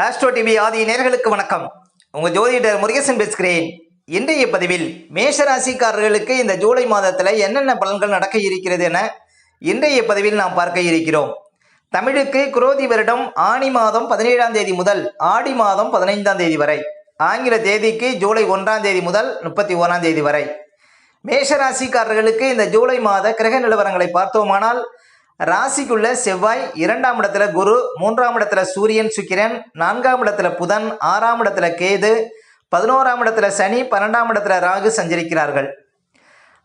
Astro TV ஆதி நேயர்களுக்கு வணக்கம். உங்கள் ஜோதிடர் முருகேசன் பேசுகிறேன். இன்றைய பதிவில் மேஷராசிக்காரர்களுக்கு இந்த ஜூலை மாதத்தில் என்னென்ன பலன்கள் நடக்க இருக்கிறது என இன்றைய பதிவில் நாம் பார்க்க இருக்கிறோம். தமிழுக்கு குரோதி வருடம் ஆனி மாதம் 17ஆம் தேதி முதல் ஆடி மாதம் 15ஆம் தேதி வரை, ஆங்கில தேதிக்கு ஜூலை 1ஆம் தேதி முதல் 31ஆம் தேதி வரை. மேஷராசிக்காரர்களுக்கு இந்த ஜூலை மாத கிரக நிலவரங்களை பார்த்தோமானால், ராசிக்குள்ள செவ்வாய், 2ஆம் இடத்துல குரு, 3ஆம் இடத்துல சூரியன் சுக்கிரன், 4ஆம் இடத்துல புதன், 6ஆம் இடத்துல கேது, 11ஆம் இடத்துல சனி, 12ஆம் இடத்துல ராகு சஞ்சரிக்கிறார்கள்.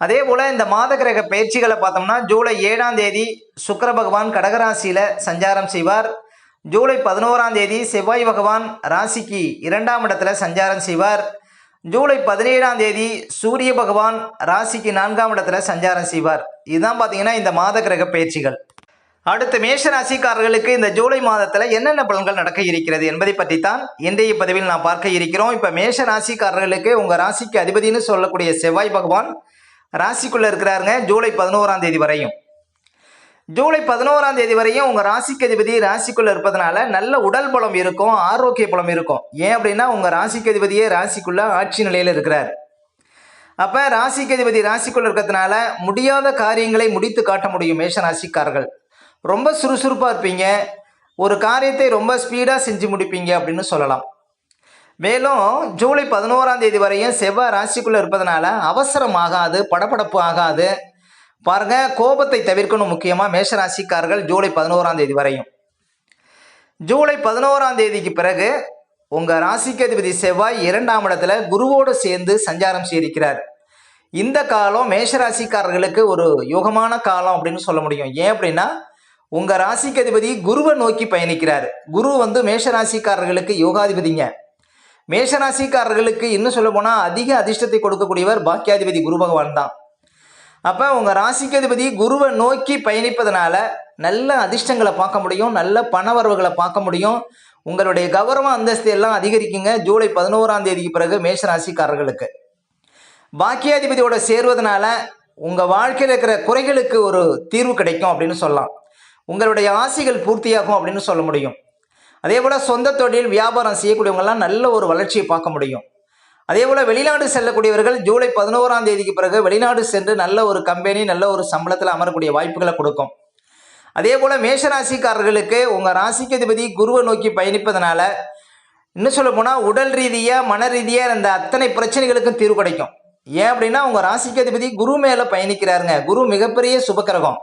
அதே போல இந்த மாத கிரக பயிற்சிகளை பார்த்தோம்னா, ஜூலை 7ஆம் தேதி சுக்கிர பகவான் கடகராசியில சஞ்சாரம் செய்வார். ஜூலை 11ஆம் தேதி செவ்வாய் பகவான் ராசிக்கு 2ஆம் இடத்துல சஞ்சாரம் செய்வார். ஜூலை 17ஆம் தேதி சூரிய பகவான் ராசிக்கு 4ஆம் இடத்துல சஞ்சாரம் செய்வார். இதுதான் பார்த்தீங்கன்னா இந்த மாத கிரக பயிற்சிகள். அடுத்து மேஷ ராசிக்காரர்களுக்கு இந்த ஜூலை மாதத்தில் என்னென்ன பலன்கள் நடக்க இருக்கிறது என்பதை பற்றி தான் இன்றைய பதிவில் நாம் பார்க்க இருக்கிறோம். இப்போ மேஷ ராசிக்காரர்களுக்கு உங்கள் ராசிக்கு அதிபதினு சொல்லக்கூடிய செவ்வாய் பகவான் ராசிக்குள்ளே இருக்கிறாருங்க ஜூலை 11ஆம் தேதி வரையும். ஜூலை 11ஆம் தேதி வரையும் உங்கள் ராசிக்கு அதிபதி ராசிக்குள்ளே இருப்பதனால நல்ல உடல் பலம் இருக்கும், ஆரோக்கிய பலம் இருக்கும். ஏன் அப்படின்னா உங்கள் ராசிக்கு அதிபதியே ராசிக்குள்ளே ஆட்சி நிலையில் இருக்கிறார். அப்போ ராசிக்கு அதிபதி ராசிக்குள்ளே இருக்கிறதுனால முடியாத காரியங்களை முடித்து காட்ட முடியும். மேஷ ராசிக்காரர்கள் ரொம்ப சுறுசுறுப்பாக இருப்பீங்க, ஒரு காரியத்தை ரொம்ப ஸ்பீடாக செஞ்சு முடிப்பீங்க அப்படின்னு சொல்லலாம். மேலும் ஜூலை 11ஆம் தேதி வரையும் செவ்வாய் ராசிக்குள்ளே இருப்பதனால அவசரம் ஆகாது, படபடப்பு ஆகாது. பாருங்க, கோபத்தை தவிர்க்கணும். முக்கியமாக மேஷராசிக்காரர்கள் ஜூலை 11ஆம் தேதி வரையும். ஜூலை 11ஆம் தேதிக்கு பிறகு உங்கள் ராசிக்கு அதிபதி செவ்வாய் 2ஆம் இடத்துல குருவோடு சேர்ந்து சஞ்சாரம் செய்திருக்கிறார். இந்த காலம் மேஷராசிக்காரர்களுக்கு ஒரு யோகமான காலம் அப்படின்னு சொல்ல முடியும். ஏன் அப்படின்னா உங்கள் ராசிக்கு அதிபதி குருவை நோக்கி பயணிக்கிறார். குரு மேஷராசிக்காரர்களுக்கு யோகாதிபதிங்க. மேஷராசிக்காரர்களுக்கு இன்னும் சொல்ல போனால் அதிக அதிர்ஷ்டத்தை கொடுக்கக்கூடியவர் பாக்கியாதிபதி குரு பகவான் தான். அப்போ உங்கள் ராசிக்கு அதிபதி குருவை நோக்கி பயணிப்பதனால நல்ல அதிர்ஷ்டங்களை பார்க்க முடியும், நல்ல பணவரவுகளை பார்க்க முடியும். உங்களுடைய கௌரவ அந்தஸ்து எல்லாம் அதிகரிக்குங்க ஜூலை 11ஆம் தேதிக்கு பிறகு மேஷராசிக்காரர்களுக்கு. பாக்கியாதிபதியோட சேர்வதனால உங்கள் வாழ்க்கையில் இருக்கிற குறைகளுக்கு ஒரு தீர்வு கிடைக்கும் அப்படின்னு சொல்லலாம். உங்களுடைய ஆசைகள் பூர்த்தியாகும் அப்படின்னு சொல்ல முடியும். அதே போல் சொந்த தொழில் வியாபாரம் செய்யக்கூடியவங்கெல்லாம் நல்ல ஒரு வளர்ச்சியை பார்க்க முடியும். அதே போல் வெளிநாடு செல்லக்கூடியவர்கள் ஜூலை 11ஆம் தேதிக்கு பிறகு வெளிநாடு சென்று நல்ல ஒரு கம்பெனி, நல்ல ஒரு சம்பளத்தில் அமரக்கூடிய வாய்ப்புகளை கொடுக்கும். அதே போல் மேஷராசிக்காரர்களுக்கு உங்கள் ராசிக்கு அதிபதி குருவை நோக்கி பயணிப்பதனால இன்னும் சொல்ல போனால் உடல் ரீதியாக மன ரீதியாக இருந்த அத்தனை பிரச்சனைகளுக்கும் தீர்வு கிடைக்கும். ஏன் அப்படின்னா உங்கள் ராசிக்கு அதிபதி குரு மேலே பயணிக்கிறாருங்க. குரு மிகப்பெரிய சுபக்கிரகம்.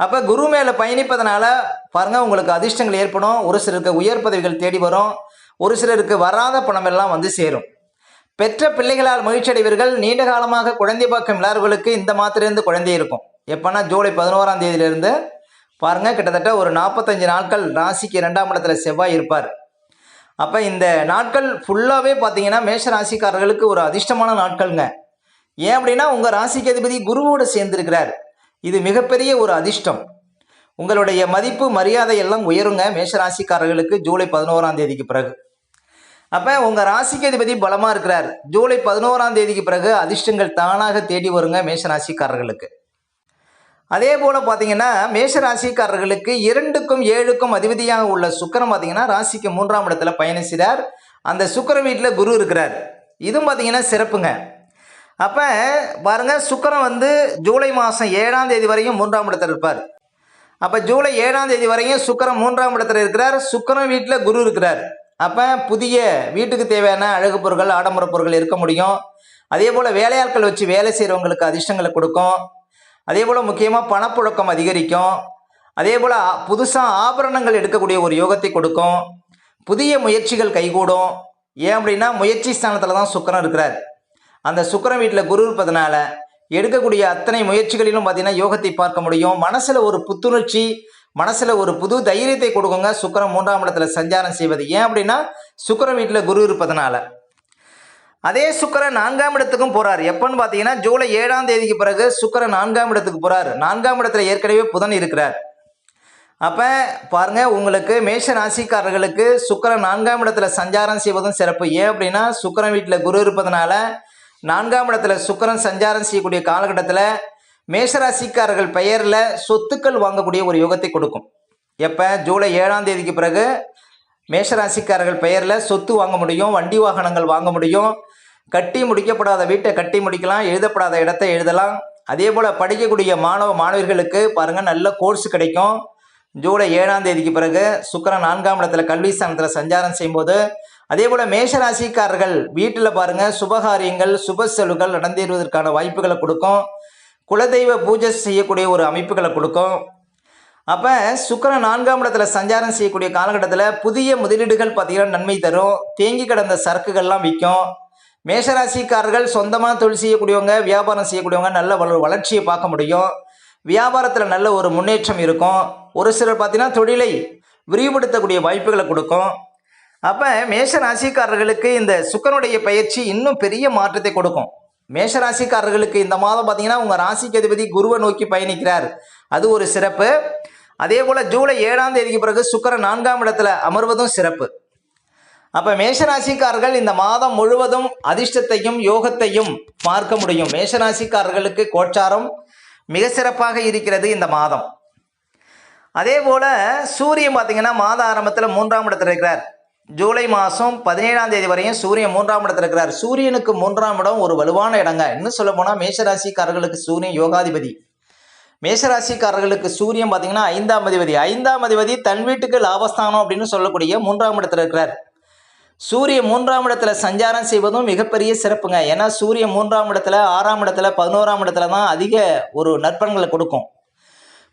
அப்போ குரு மேலே பயணிப்பதனால பாருங்கள், உங்களுக்கு அதிர்ஷ்டங்கள் ஏற்படும். ஒரு சிலருக்கு உயர் பதவிகள் தேடி வரும், ஒரு சிலருக்கு வராத பணம் எல்லாம் வந்து சேரும். பெற்ற பிள்ளைகளால் மகிழ்ச்சி அடைவீர்கள். நீண்ட காலமாக குழந்தை பாக்கம் இல்லாதவர்களுக்கு இந்த மாதத்திலிருந்து குழந்தை இருக்கும். எப்போனா ஜூலை 11ஆம் தேதியிலிருந்து பாருங்கள், கிட்டத்தட்ட ஒரு 45 நாட்கள் ராசிக்கு 2ஆம் இடத்துல செவ்வாய் இருப்பார். அப்போ இந்த நாட்கள் ஃபுல்லாகவே பார்த்தீங்கன்னா மேஷ ராசிக்காரர்களுக்கு ஒரு அதிர்ஷ்டமான நாட்கள்ங்க. ஏன் அப்படின்னா உங்கள் ராசிக்கு அதிபதி குருவோடு சேர்ந்திருக்கிறார். இது மிகப்பெரிய ஒரு அதிர்ஷ்டம். உங்களுடைய மதிப்பு மரியாதை எல்லாம் உயருங்க மேஷராசிக்காரர்களுக்கு ஜூலை 11ஆம் தேதிக்கு பிறகு. அப்போ உங்கள் ராசிக்கு அதிபதி பலமாக இருக்கிறார். ஜூலை 11ஆம் தேதிக்கு பிறகு அதிர்ஷ்டங்கள் தானாக தேடி வருங்க மேஷராசிக்காரர்களுக்கு. அதே போல் பார்த்தீங்கன்னா மேஷராசிக்காரர்களுக்கு 2க்கும் 7க்கும் அதிபதியாக உள்ள சுக்கிரன் பார்த்தீங்கன்னா ராசிக்கு 3ஆம் இடத்துல பயணிக்கிறார். அந்த சுக்கிரன் வீட்டில் குரு இருக்கிறார். இதுவும் பார்த்தீங்கன்னா சிறப்புங்க. அப்போ பாருங்கள், சுக்கிரன் ஜூலை மாதம் 7ஆம் தேதி வரையும் 3ஆம் இடத்துல இருப்பார். அப்போ ஜூலை 7ஆம் தேதி வரையும் சுக்கிரன் 3ஆம் இடத்துல இருக்கிறார். சுக்கிரன் வீட்டில் குரு இருக்கிறார். அப்போ புதிய வீட்டுக்கு தேவையான அழகு பொருட்கள், ஆடம்பர பொருட்கள் இருக்க முடியும். அதே போல் வேலையாட்கள் வச்சு வேலை செய்கிறவங்களுக்கு அதிர்ஷ்டங்களை கொடுக்கும். அதே போல் முக்கியமாக பணப்புழக்கம் அதிகரிக்கும். அதே போல் புதுசாக ஆபரணங்கள் எடுக்கக்கூடிய ஒரு யோகத்தை கொடுக்கும். புதிய முயற்சிகள் கைகூடும். ஏன் அப்படின்னா முயற்சி ஸ்தானத்தில் தான் சுக்கிரன் இருக்கிறார். அந்த சுக்கிரன் வீட்டில் குரு இருப்பதனால எடுக்கக்கூடிய அத்தனை முயற்சிகளிலும் பார்த்தீங்கன்னா யோகத்தை பார்க்க முடியும். மனசில் ஒரு புத்துணர்ச்சி, மனசில் ஒரு புது தைரியத்தை கொடுக்குங்க சுக்கிரன் 3ஆம் இடத்துல சஞ்சாரம் செய்வது. ஏன் அப்படின்னா சுக்கிரன் வீட்டில் குரு இருப்பதனால. அதே சுக்கிரன் 4ஆம் இடத்துக்கும் போகிறார். எப்போன்னு பார்த்தீங்கன்னா ஜூலை 7ஆம் தேதிக்கு பிறகு சுக்கிரன் 4ஆம் இடத்துக்கு போகிறார். 4ஆம் இடத்துல ஏற்கனவே புதன் இருக்கிறார். அப்போ பாருங்கள், உங்களுக்கு மேஷ ராசிக்காரர்களுக்கு சுக்கிரன் 4ஆம் இடத்துல சஞ்சாரம் செய்வதும் சிறப்பு. ஏன் அப்படின்னா சுக்கிரன் வீட்டில் குரு இருப்பதனால 4ஆம் இடத்துல சுக்கிரன் சஞ்சாரம் செய்யக்கூடிய காலகட்டத்தில் மேஷராசிக்காரர்கள் பெயரில் சொத்துக்கள் வாங்கக்கூடிய ஒரு யோகத்தை கொடுக்கும். எப்போ ஜூலை 7ஆம் தேதிக்கு பிறகு மேஷராசிக்காரர்கள் பெயரில் சொத்து வாங்க முடியும், வண்டி வாகனங்கள் வாங்க முடியும், கட்டி முடிக்கப்படாத வீட்டை கட்டி முடிக்கலாம், எழுதப்படாத இடத்தை எழுதலாம். அதே போல் படிக்கக்கூடிய மாணவர்களுக்கு பாருங்கள் நல்ல கோர்ஸ் கிடைக்கும். ஜூலை 7ஆம் தேதிக்கு பிறகு சுக்கிரன் 4ஆம் இடத்துல கல்வி ஸ்தானத்தில் சஞ்சாரம் செய்யும்போது, அதே போல் மேஷராசிக்காரர்கள் வீட்டில் பாருங்கள் சுபகாரியங்கள் சுப செலவுகள் நடந்தேறுவதற்கான வாய்ப்புகளை கொடுக்கும். குலதெய்வ பூஜை செய்யக்கூடிய ஒரு அமைப்புகளை கொடுக்கும். அப்போ சுக்கிரன் 4ஆம் இடத்துல சஞ்சாரம் செய்யக்கூடிய காலகட்டத்தில் புதிய முதலீடுகள் பார்த்தீங்கன்னா நன்மை தரும். தேங்கி கிடந்த சரக்குகள்லாம் விற்கும். மேஷராசிக்காரர்கள் சொந்தமாக தொழில் செய்யக்கூடியவங்க, வியாபாரம் செய்யக்கூடியவங்க நல்ல வளர்ச்சியை பார்க்க முடியும். வியாபாரத்தில் நல்ல ஒரு முன்னேற்றம் இருக்கும். ஒரு சிலர் பார்த்தீங்கன்னா தொழிலை விரிவுபடுத்தக்கூடிய வாய்ப்புகளை கொடுக்கும். அப்போ மேஷராசிக்காரர்களுக்கு இந்த சுக்கிரனுடைய பயிற்சி இன்னும் பெரிய மாற்றத்தை கொடுக்கும். மேஷராசிக்காரர்களுக்கு இந்த மாதம் பார்த்தீங்கன்னா உங்கள் ராசிக்கு அதிபதி குருவை நோக்கி பயணிக்கிறார், அது ஒரு சிறப்பு. அதே போல் ஜூலை 7ஆம் தேதிக்கு பிறகு சுக்கிரன் 4ஆம் இடத்துல அமர்வதும் சிறப்பு. அப்போ மேஷராசிக்காரர்கள் இந்த மாதம் முழுவதும் அதிர்ஷ்டத்தையும் யோகத்தையும் பார்க்க முடியும். மேஷராசிக்காரர்களுக்கு கோச்சாரம் மிக சிறப்பாக இருக்கிறது இந்த மாதம். அதே போல் சூரியன் பார்த்தீங்கன்னா மாத ஆரம்பத்தில் 3ஆம் இடத்துல இருக்கிறார். ஜூலை மாதம் 17ஆம் தேதி வரையும் சூரியன் 3ஆம் இடத்துல இருக்கிறார். சூரியனுக்கு 3ஆம் இடம் ஒரு வலுவான இடங்க. இன்னும் சொல்ல போனால் மேஷராசிக்காரர்களுக்கு சூரியன் யோகாதிபதி. மேஷராசிக்காரர்களுக்கு சூரியன் பார்த்தீங்கன்னா 5ஆம் அதிபதி. 5ஆம் அதிபதி தன் வீட்டுக்கு லாபஸ்தானம் அப்படின்னு சொல்லக்கூடிய 3ஆம் இடத்துல இருக்கிறார். சூரியன் 3ஆம் இடத்துல சஞ்சாரம் செய்வதும் மிகப்பெரிய சிறப்புங்க. ஏன்னா சூரியன் 3ஆம் இடத்துல 6ஆம் இடத்துல 11ஆம் இடத்துல தான் அதிக ஒரு நற்பண்களை கொடுக்கும்.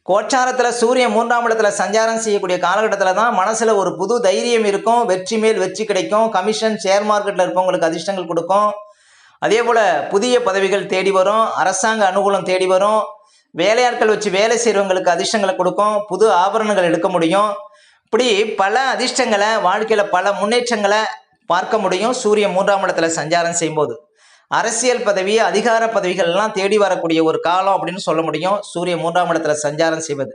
கோச்சாரத்தில் சூரியன் 3ஆம் இடத்துல சஞ்சாரம் செய்யக்கூடிய காலகட்டத்தில் தான் மனசில் ஒரு புது தைரியம் இருக்கும். வெற்றி மேல் வெற்றி கிடைக்கும். கமிஷன் ஷேர் மார்க்கெட்டில் இருப்பவங்களுக்கு அதிர்ஷ்டங்கள் கொடுக்கும். அதே போல் புதிய பதவிகள் தேடி வரும். அரசாங்க அனுகூலம் தேடி வரும். வேலையாட்கள் வச்சு வேலை செய்கிறவங்களுக்கு அதிர்ஷ்டங்களை கொடுக்கும். புது ஆபரணங்கள் எடுக்க முடியும். இப்படி பல அதிர்ஷ்டங்களை வாழ்க்கையில் பல முன்னேற்றங்களை பார்க்க முடியும் சூரியன் 3ஆம் இடத்துல சஞ்சாரம் செய்யும்போது. அரசியல் பதவி அதிகார பதவிகள்லாம் தேடி வரக்கூடிய ஒரு காலம் அப்படின்னு சொல்ல முடியும் சூரியன் 3ஆம் இடத்துல சஞ்சாரம் செய்வது.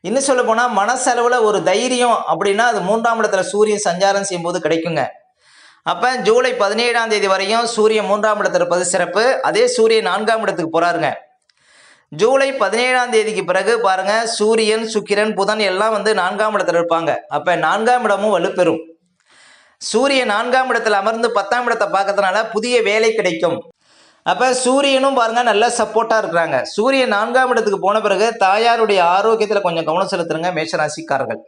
இன்னும் சொல்ல போனால் மனசளவில் ஒரு தைரியம் அப்படின்னா அது 3ஆம் இடத்துல சூரியன் சஞ்சாரம் செய்யும்போது கிடைக்குங்க. அப்போ ஜூலை 17ஆம் தேதி வரையும் சூரியன் 3ஆம் இடத்துல இருப்பது சிறப்பு. அதே சூரியன் 4ஆம் இடத்துக்கு போகிறாருங்க. ஜூலை 17ஆம் தேதிக்கு பிறகு பாருங்க சூரியன் சுக்கிரன் புதன் எல்லாம் 4ஆம் இடத்துல இருப்பாங்க. அப்போ 4ஆம் இடமும் வலுப்பெறும். சூரியன் 4ஆம் இடத்துல அமர்ந்து 10ஆம் இடத்தை பார்க்கறதுனால புதிய வேலை கிடைக்கும். அப்போ சூரியனும் பாருங்க நல்ல சப்போர்ட்டாக இருக்கிறாங்க. சூரியன் 4ஆம் இடத்துக்கு போன பிறகு தாயாருடைய ஆரோக்கியத்தில் கொஞ்சம் கவனம் செலுத்துருங்க மேஷராசிக்காரர்கள்.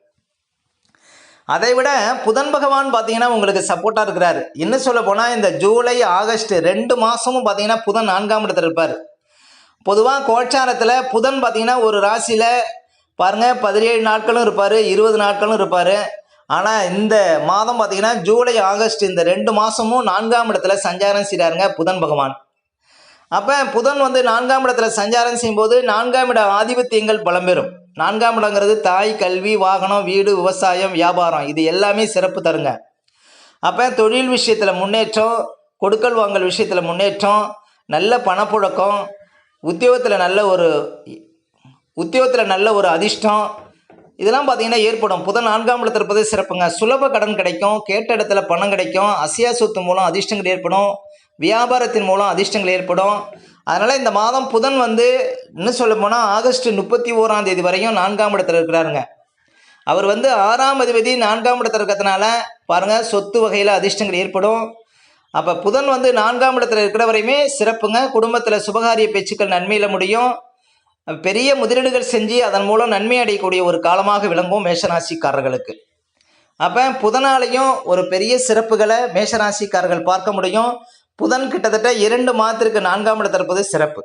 அதை விட புதன் பகவான் பார்த்தீங்கன்னா உங்களுக்கு சப்போர்ட்டாக இருக்கிறாரு. இன்னும் சொல்ல போனால் இந்த ஜூலை ஆகஸ்ட் 2 மாதமும் பார்த்தீங்கன்னா புதன் 4ஆம் இடத்துல இருப்பார். பொதுவாக கோச்சாரத்தில் புதன் பார்த்தீங்கன்னா ஒரு ராசியில் பாருங்கள் 17 நாட்களும் இருப்பார், 20 நாட்களும் இருப்பார். ஆனால் இந்த மாதம் பார்த்தீங்கன்னா ஜூலை ஆகஸ்ட் இந்த 2 மாதமும் 4ஆம் இடத்துல சஞ்சாரம் செய்கிறாருங்க புதன் பகவான். அப்போ புதன் 4ஆம் இடத்துல சஞ்சாரம் செய்யும்போது 4ஆம் இட ஆதிபத்தியங்கள் பலம் பெறும். 4ஆம் இடங்கிறது தாய், கல்வி, வாகனம், வீடு, விவசாயம், வியாபாரம் இது எல்லாமே சிறப்பு தருங்க. அப்போ தொழில் விஷயத்தில் முன்னேற்றம், கொடுக்கல் வாங்கல் விஷயத்தில் முன்னேற்றம், நல்ல பணப்புழக்கம், உத்தியோகத்தில் நல்ல ஒரு அதிர்ஷ்டம் இதெல்லாம் பார்த்தீங்கன்னா ஏற்படும். புதன் 4ஆம் இடத்துல இருப்பது சிறப்புங்க. சுலப கடன் கிடைக்கும். கேட்ட இடத்துல பணம் கிடைக்கும். அசையா சொத்து மூலம் அதிர்ஷ்டங்கள் ஏற்படும். வியாபாரத்தின் மூலம் அதிர்ஷ்டங்கள் ஏற்படும். அதனால் இந்த மாதம் புதன் இன்னும் சொல்ல போனால் ஆகஸ்ட் 31ஆம் தேதி வரையும் 4ஆம் இடத்துல இருக்கிறாருங்க. அவர் 6ஆம் அதிபதி 4ஆம் இடத்துல இருக்கிறதுனால பாருங்கள் சொத்து வகையில் அதிர்ஷ்டங்கள் ஏற்படும். அப்போ புதன் 4ஆம் இடத்துல இருக்கிற வரையுமே சிறப்புங்க. குடும்பத்தில் சுபகாரிய பேச்சுக்கள் நன்மையில் முடியும். பெரிய முதலீடுகள் செஞ்சு அதன் மூலம் நன்மை அடையக்கூடிய ஒரு காலமாக விளங்கும் மேஷராசிக்காரர்களுக்கு. அப்போ புதனாலையும் ஒரு பெரிய சிறப்புகளை மேஷராசிக்காரர்கள் பார்க்க முடியும். புதன் கிட்டத்தட்ட 2 மாதத்திற்கு 4ஆம் இடத்துல இருப்பது சிறப்பு.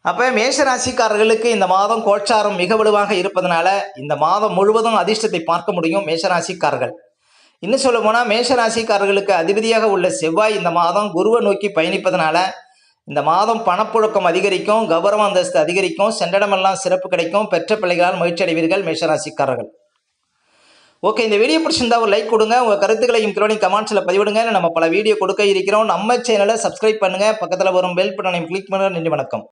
அப்போ மேஷராசிக்காரர்களுக்கு இந்த மாதம் கோச்சாரம் மிக வலுவாக இருப்பதனால இந்த மாதம் முழுவதும் அதிர்ஷ்டத்தை பார்க்க முடியும் மேஷராசிக்காரர்கள். இன்னும் சொல்ல போனால் மேஷராசிக்காரர்களுக்கு அதிபதியாக உள்ள செவ்வாய் இந்த மாதம் குருவை நோக்கி பயணிப்பதனால இந்த மாதம் பணப்புழக்கம் அதிகரிக்கும், கௌரவ அந்தஸ்து அதிகரிக்கும், சென்றடமெல்லாம் சிறப்பு கிடைக்கும், பெற்ற பிள்ளைகளால் மகிழ்ச்சி அடைவீர்கள் மேஷராசிக்காரர்கள். ஓகே, இந்த வீடியோ பிடிச்சிருந்தா ஒரு லைக் கொடுங்க. உங்கள் கருத்துக்களையும் கீழே கமெண்ட்ஸில் பதிவிடுங்க. நம்ம பல வீடியோ கொடுக்க இருக்கிறோம். நம்ம சேனலை சப்ஸ்கிரைப் பண்ணுங்கள். பக்கத்தில் வரும் பெல் பட்டனையும் கிளிக் பண்ணுங்கள். நன்றி, வணக்கம்.